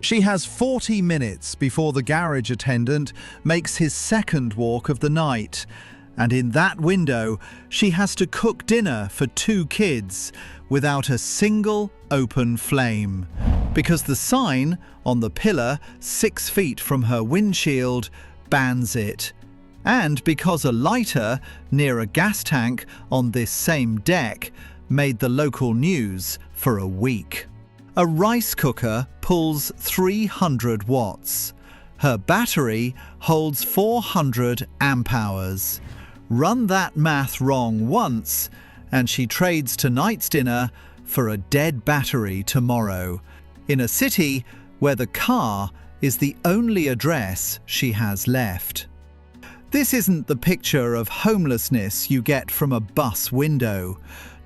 She has 40 minutes before the garage attendant makes his second walk of the night. And in that window, she has to cook dinner for 2 kids without a single open flame. Because the sign on the pillar 6 feet from her windshield bans it. And because a lighter near a gas tank on this same deck made the local news for a week. A rice cooker pulls 300 watts. Her battery holds 400 amp hours. Run that math wrong once, and she trades tonight's dinner for a dead battery tomorrow, in a city where the car is the only address she has left. This isn't the picture of homelessness you get from a bus window.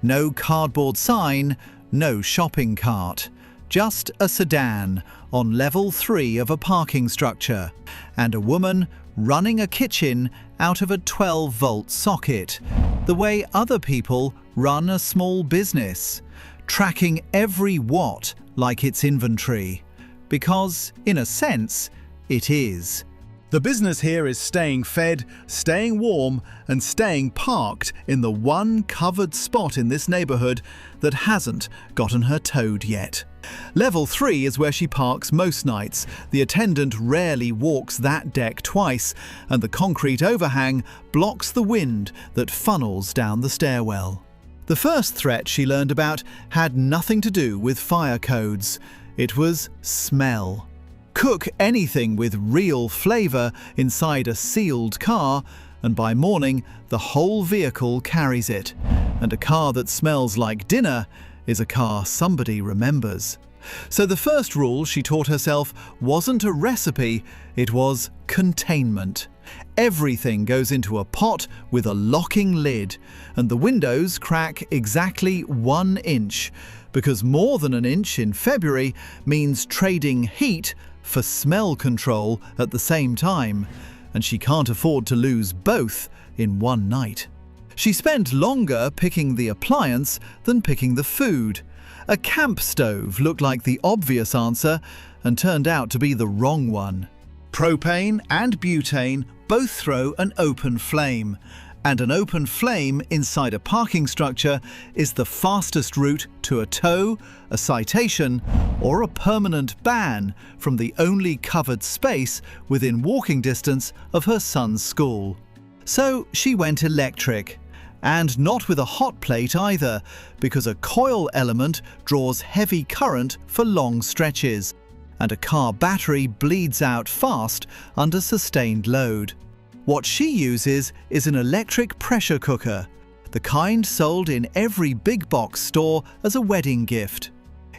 No cardboard sign, no shopping cart. Just a sedan on level 3 of a parking structure, and a woman running a kitchen out of a 12-volt socket, the way other people run a small business, tracking every watt like it's inventory. Because, in a sense, it is. The business here is staying fed, staying warm, and staying parked in the one covered spot in this neighborhood that hasn't gotten her towed yet. Level 3 is where she parks most nights. The attendant rarely walks that deck twice, and the concrete overhang blocks the wind that funnels down the stairwell. The first threat she learned about had nothing to do with fire codes. It was smell. Cook anything with real flavor inside a sealed car, and by morning the whole vehicle carries it. And a car that smells like dinner is a car somebody remembers. So the first rule she taught herself wasn't a recipe, it was containment. Everything goes into a pot with a locking lid, and the windows crack exactly 1 inch, because more than an inch in February means trading heat for smell control at the same time, and she can't afford to lose both in one night. She spent longer picking the appliance than picking the food. A camp stove looked like the obvious answer and turned out to be the wrong one. Propane and butane both throw an open flame, and an open flame inside a parking structure is the fastest route to a tow, a citation, or a permanent ban from the only covered space within walking distance of her son's school. So she went electric. And not with a hot plate either, because a coil element draws heavy current for long stretches, and a car battery bleeds out fast under sustained load. What she uses is an electric pressure cooker, the kind sold in every big box store as a wedding gift.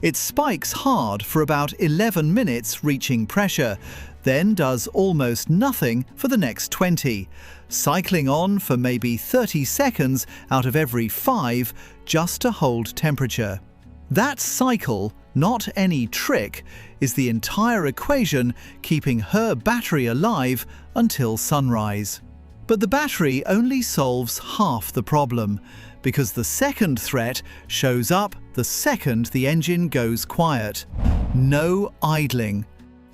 It spikes hard for about 11 minutes reaching pressure, then does almost nothing for the next 20, cycling on for maybe 30 seconds out of every 5 just to hold temperature. That cycle, not any trick, is the entire equation keeping her battery alive until sunrise. But the battery only solves half the problem, because the second threat shows up the second the engine goes quiet. No idling.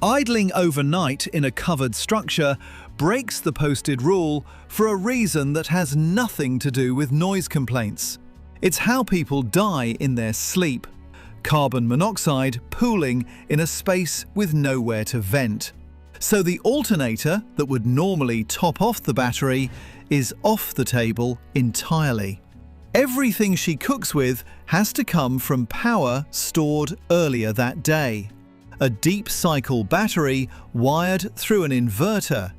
Idling overnight in a covered structure breaks the posted rule for a reason that has nothing to do with noise complaints. It's how people die in their sleep. Carbon monoxide pooling in a space with nowhere to vent. So the alternator that would normally top off the battery is off the table entirely. Everything she cooks with has to come from power stored earlier that day. A deep cycle battery wired through an inverter,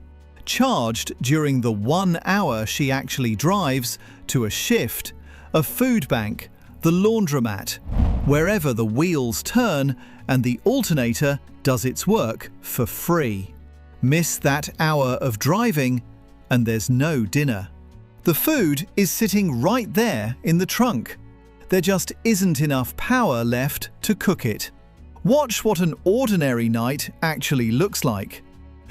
charged during the 1 hour she actually drives to a shift, a food bank, the laundromat, wherever the wheels turn and the alternator does its work for free. Miss that hour of driving and there's no dinner. The food is sitting right there in the trunk. There just isn't enough power left to cook it. Watch what an ordinary night actually looks like.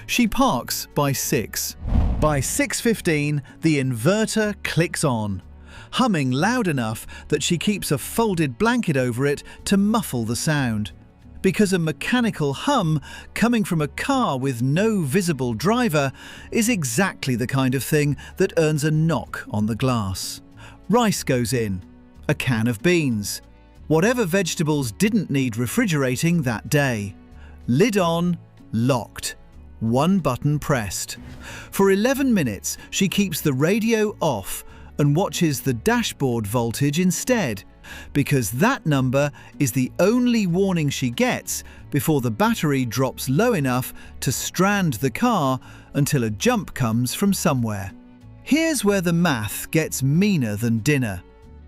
She parks by 6. By 6:15, the inverter clicks on, humming loud enough that she keeps a folded blanket over it to muffle the sound. Because a mechanical hum coming from a car with no visible driver is exactly the kind of thing that earns a knock on the glass. Rice goes in, a can of beans, whatever vegetables didn't need refrigerating that day. Lid on, locked. One button pressed. For 11 minutes, she keeps the radio off and watches the dashboard voltage instead, because that number is the only warning she gets before the battery drops low enough to strand the car until a jump comes from somewhere. Here's where the math gets meaner than dinner.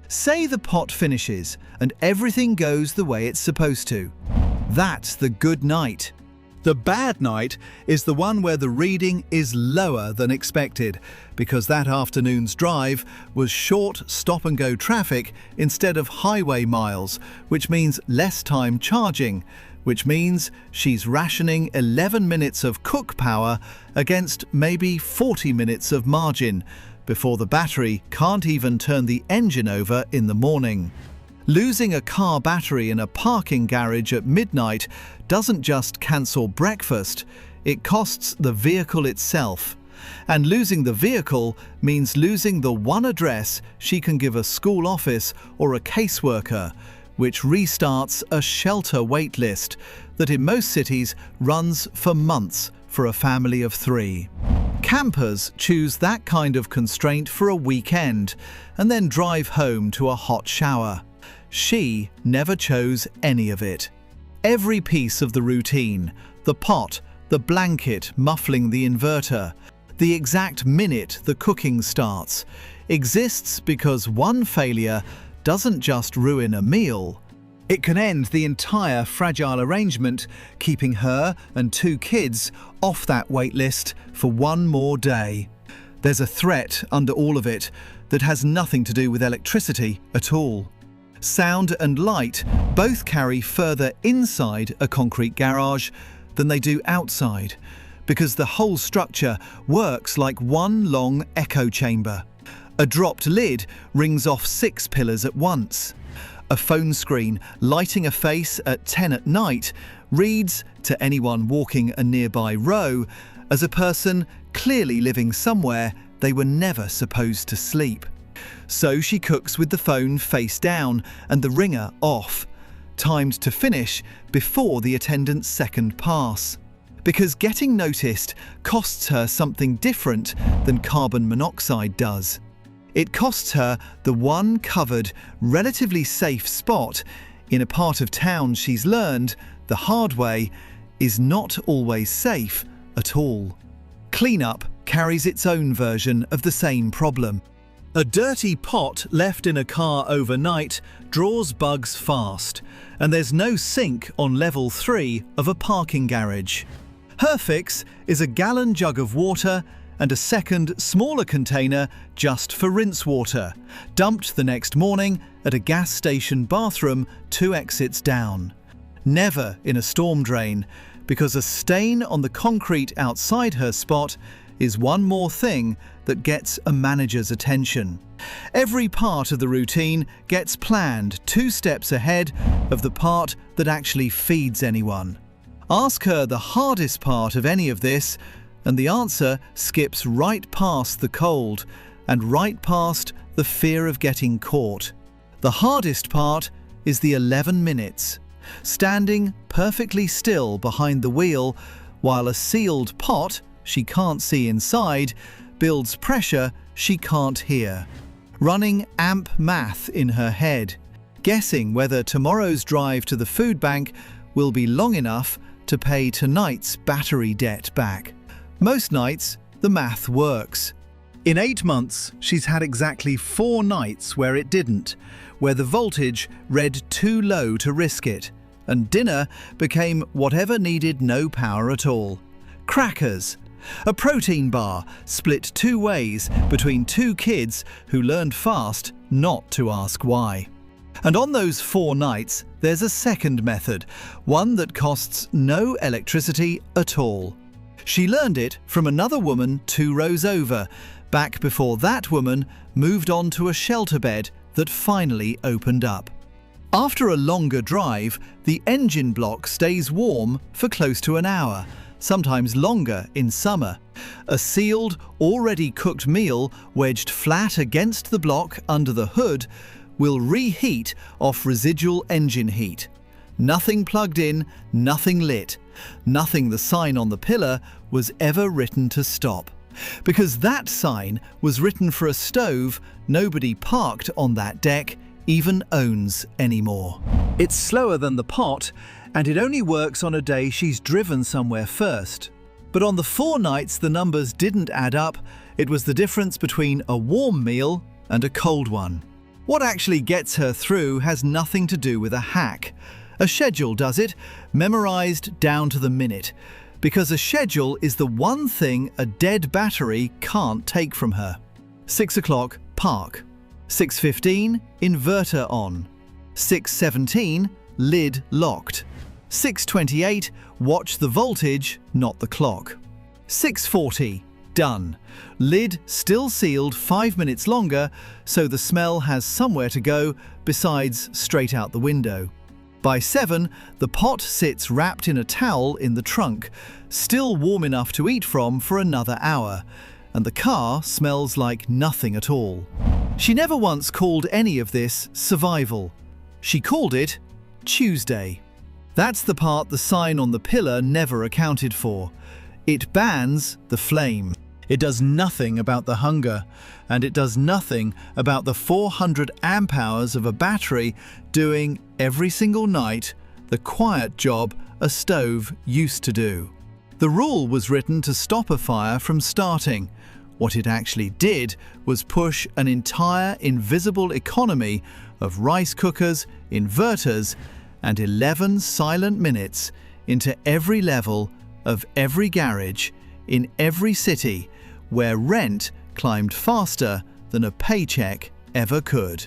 Say the pot finishes and everything goes the way it's supposed to. That's the good night. The bad night is the one where the reading is lower than expected, because that afternoon's drive was short stop-and-go traffic instead of highway miles, which means less time charging, which means she's rationing 11 minutes of cook power against maybe 40 minutes of margin, before the battery can't even turn the engine over in the morning. Losing a car battery in a parking garage at midnight doesn't just cancel breakfast, it costs the vehicle itself. And losing the vehicle means losing the one address she can give a school office or a caseworker, which restarts a shelter wait list that in most cities runs for months for a family of 3. Campers choose that kind of constraint for a weekend and then drive home to a hot shower. She never chose any of it. Every piece of the routine, the pot, the blanket muffling the inverter, the exact minute the cooking starts, exists because one failure doesn't just ruin a meal. It can end the entire fragile arrangement, keeping her and 2 kids off that wait list for one more day. There's a threat under all of it that has nothing to do with electricity at all. Sound and light both carry further inside a concrete garage than they do outside, because the whole structure works like one long echo chamber. A dropped lid rings off 6 pillars at once. A phone screen lighting a face at 10 at night reads, to anyone walking a nearby row, as a person clearly living somewhere they were never supposed to sleep. So she cooks with the phone face down and the ringer off, timed to finish before the attendant's second pass. Because getting noticed costs her something different than carbon monoxide does. It costs her the one covered, relatively safe spot in a part of town she's learned, the hard way, is not always safe at all. Cleanup carries its own version of the same problem. A dirty pot left in a car overnight draws bugs fast, and there's no sink on level 3 of a parking garage. Her fix is a gallon jug of water and a second, smaller container just for rinse water, dumped the next morning at a gas station bathroom 2 exits down. Never in a storm drain, because a stain on the concrete outside her spot is one more thing that gets a manager's attention. Every part of the routine gets planned 2 steps ahead of the part that actually feeds anyone. Ask her the hardest part of any of this, and the answer skips right past the cold and right past the fear of getting caught. The hardest part is the 11 minutes, standing perfectly still behind the wheel while a sealed pot she can't see inside builds pressure she can't hear. Running amp math in her head, guessing whether tomorrow's drive to the food bank will be long enough to pay tonight's battery debt back. Most nights, the math works. In 8 months, she's had exactly 4 nights where it didn't, where the voltage read too low to risk it, and dinner became whatever needed no power at all. Crackers. A protein bar split 2 ways between 2 kids who learned fast not to ask why. And on those 4 nights, there's a second method, one that costs no electricity at all. She learned it from another woman 2 rows over, back before that woman moved on to a shelter bed that finally opened up. After a longer drive, the engine block stays warm for close to an hour, sometimes longer in summer. A sealed, already cooked meal wedged flat against the block under the hood will reheat off residual engine heat. Nothing plugged in, nothing lit, nothing the sign on the pillar was ever written to stop. Because that sign was written for a stove nobody parked on that deck even owns anymore. It's slower than the pot, and it only works on a day she's driven somewhere first. But on the 4 nights the numbers didn't add up, it was the difference between a warm meal and a cold one. What actually gets her through has nothing to do with a hack. A schedule does it, memorized down to the minute. Because a schedule is the one thing a dead battery can't take from her. 6 o'clock, park. 6:15, inverter on. 6:17, lid locked. 6:28, watch the voltage, not the clock. 6:40, done. Lid still sealed 5 minutes longer, so the smell has somewhere to go besides straight out the window. By 7, the pot sits wrapped in a towel in the trunk, still warm enough to eat from for another hour, and the car smells like nothing at all. She never once called any of this survival. She called it Tuesday. That's the part the sign on the pillar never accounted for. It bans the flame. It does nothing about the hunger, and it does nothing about the 400 amp hours of a battery doing every single night the quiet job a stove used to do. The rule was written to stop a fire from starting. What it actually did was push an entire invisible economy of rice cookers, inverters, and 11 silent minutes into every level of every garage in every city where rent climbed faster than a paycheck ever could.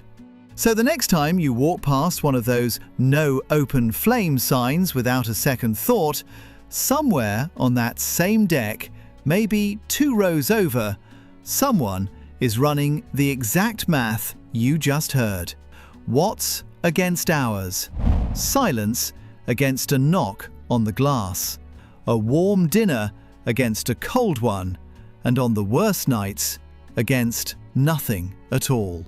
So the next time you walk past one of those no open flame signs without a second thought, somewhere on that same deck, maybe 2 rows over, someone is running the exact math you just heard. Watts against hours. Silence against a knock on the glass. A warm dinner against a cold one. And on the worst nights, against nothing at all.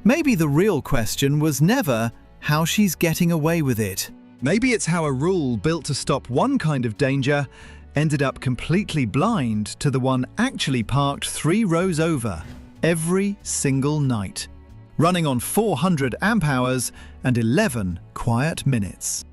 Maybe the real question was never how she's getting away with it. Maybe it's how a rule built to stop one kind of danger ended up completely blind to the one actually parked 3 rows over every single night, running on 400 amp hours and 11 quiet minutes.